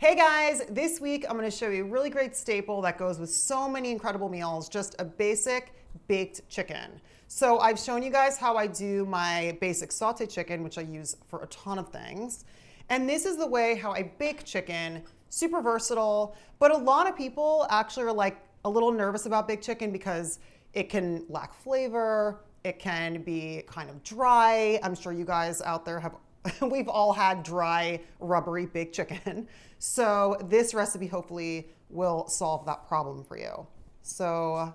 Hey guys, this week I'm going to show you a really great staple that goes with so many incredible meals, just a basic baked chicken. So I've shown you guys how I do my basic sauteed chicken, which I use for a ton of things. And this is the way how I bake chicken, super versatile, but a lot of people actually are like a little nervous about baked chicken because it can lack flavor, it can be kind of dry. I'm sure you guys out there have we've all had dry, rubbery baked chicken. So this recipe hopefully will solve that problem for you. So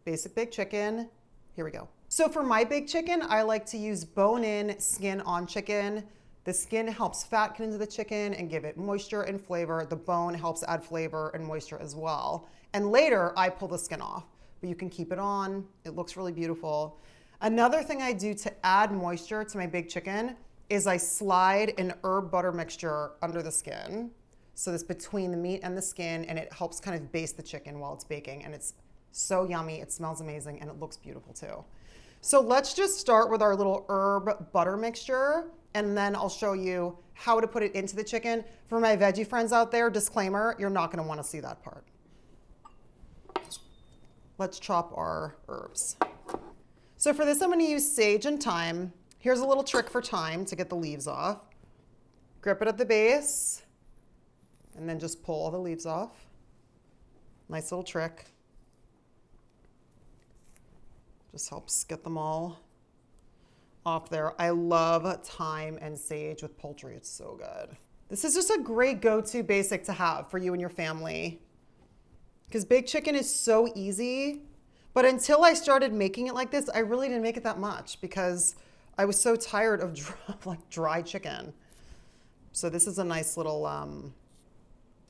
basic baked chicken, here we go. So for my baked chicken, I like to use bone-in, skin-on chicken. The skin helps fat get into the chicken and give it moisture and flavor. The bone helps add flavor and moisture as well. And later, I pull the skin off, but you can keep it on. It looks really beautiful. Another thing I do to add moisture to my baked chicken is I slide an herb butter mixture under the skin. So this between the meat and the skin, and it helps kind of baste the chicken while it's baking. And it's so yummy, it smells amazing, and it looks beautiful too. So let's just start with our little butter mixture, and then I'll show you how to put it into the chicken. For my veggie friends out there, disclaimer, you're not gonna wanna see that part. Let's chop our herbs. So for this, I'm gonna use sage and thyme. Here's a little trick for thyme to get the leaves off. Grip it at the base, and then just pull all the leaves off. Nice little trick. Just helps get them all off there. I love thyme and sage with poultry. It's so good. This is just a great go-to basic to have for you and your family, because baked chicken is so easy. But until I started making it like this, I really didn't make it that much because I was so tired of dry chicken. So this is a nice little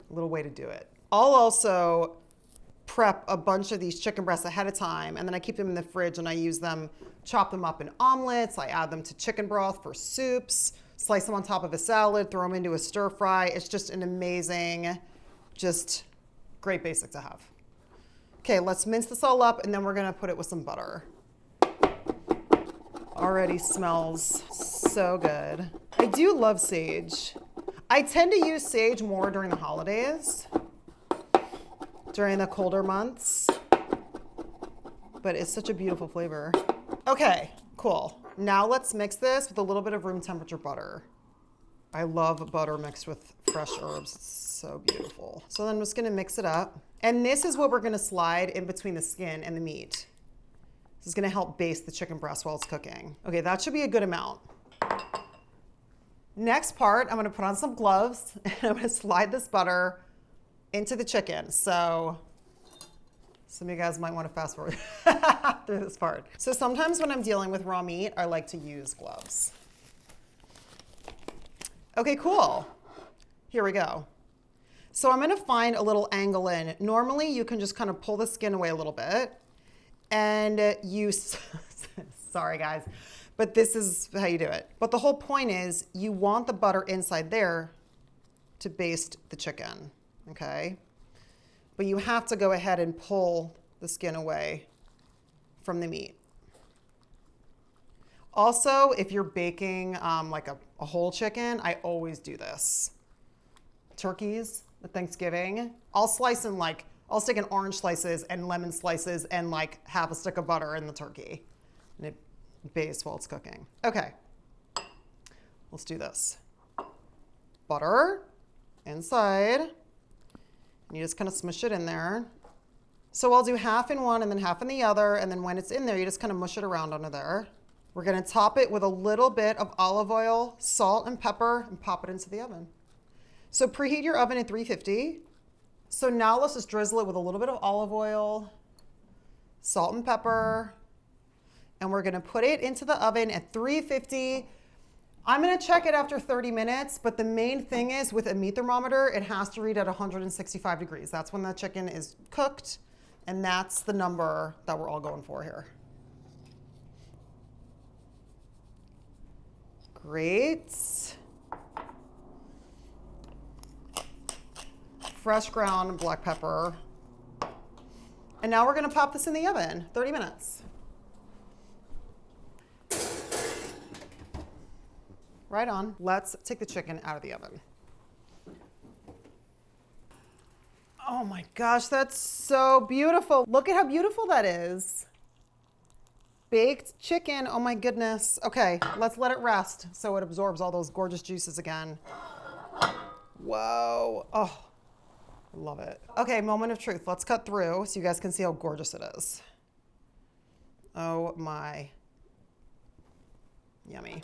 way to do it. I'll also prep a bunch of these chicken breasts ahead of time, and then I keep them in the fridge and I use them, chop them up in omelets. I add them to chicken broth for soups, slice them on top of a salad, throw them into a stir fry. It's just an amazing, just great basic to have. Okay, let's mince this all up, and then we're gonna put it with some butter. Already smells so good. I do love sage. I tend to use sage more during the holidays, during the colder months, but it's such a beautiful flavor. Okay, cool. Now let's mix this with a little bit of room temperature butter. I love butter mixed with fresh herbs. It's so beautiful. So then I'm just gonna mix it up. And this is what we're gonna slide in between the skin and the meat. This is gonna help baste the chicken breast while it's cooking. Okay, that should be a good amount. Next part, I'm gonna put on some gloves and I'm gonna slide this butter into the chicken. So some of you guys might wanna fast forward through this part. So sometimes when I'm dealing with raw meat, I like to use gloves. Okay, cool. Here we go. So I'm gonna find a little angle in. Normally you can just kind of pull the skin away a little bit and use, sorry guys, but this is how you do it. But the whole point is you want the butter inside there to baste the chicken, okay? But you have to go ahead and pull the skin away from the meat. Also, if you're baking like a whole chicken, I always do this. Turkeys at Thanksgiving, I'll slice in I'll stick in orange slices and lemon slices and like half a stick of butter in the turkey. And it bastes while it's cooking. Okay, let's do this. Butter inside, and you just kind of smush it in there. So I'll do half in one and then half in the other, and then when it's in there, you just kind of mush it around under there. We're gonna top it with a little bit of olive oil, salt and pepper, and pop it into the oven. So preheat your oven at 350. So now let's just drizzle it with a little bit of olive oil, salt and pepper, and we're gonna put it into the oven at 350. I'm gonna check it after 30 minutes, but the main thing is with a meat thermometer, it has to read at 165 degrees. That's when the chicken is cooked, and that's the number that we're all going for here. Great. Fresh ground black pepper. And now we're gonna pop this in the oven, 30 minutes. Right on. Let's take the chicken out of the oven. Oh my gosh, that's so beautiful. Look at how beautiful that is. Baked chicken, oh my goodness. Okay, let's let it rest so it absorbs all those gorgeous juices again. Whoa, oh, I love it. Okay, moment of truth. Let's cut through so you guys can see how gorgeous it is. Oh my, yummy.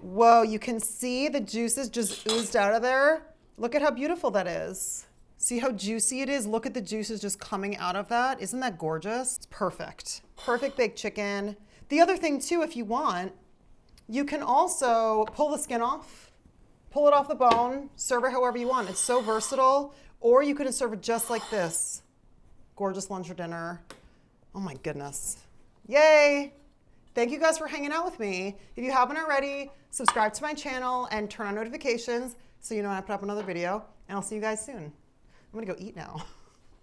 Whoa, you can see the juices just oozed out of there. Look at how beautiful that is. See how juicy it is? Look at the juices just coming out of that. Isn't that gorgeous? It's perfect. Perfect baked chicken. The other thing too, if you want, you can also pull the skin off, pull it off the bone, serve it however you want. It's so versatile. Or you could serve it just like this. Gorgeous lunch or dinner. Oh my goodness. Yay. Thank you guys for hanging out with me. If you haven't already, subscribe to my channel and turn on notifications so you know when I put up another video. And I'll see you guys soon. I'm gonna go eat now.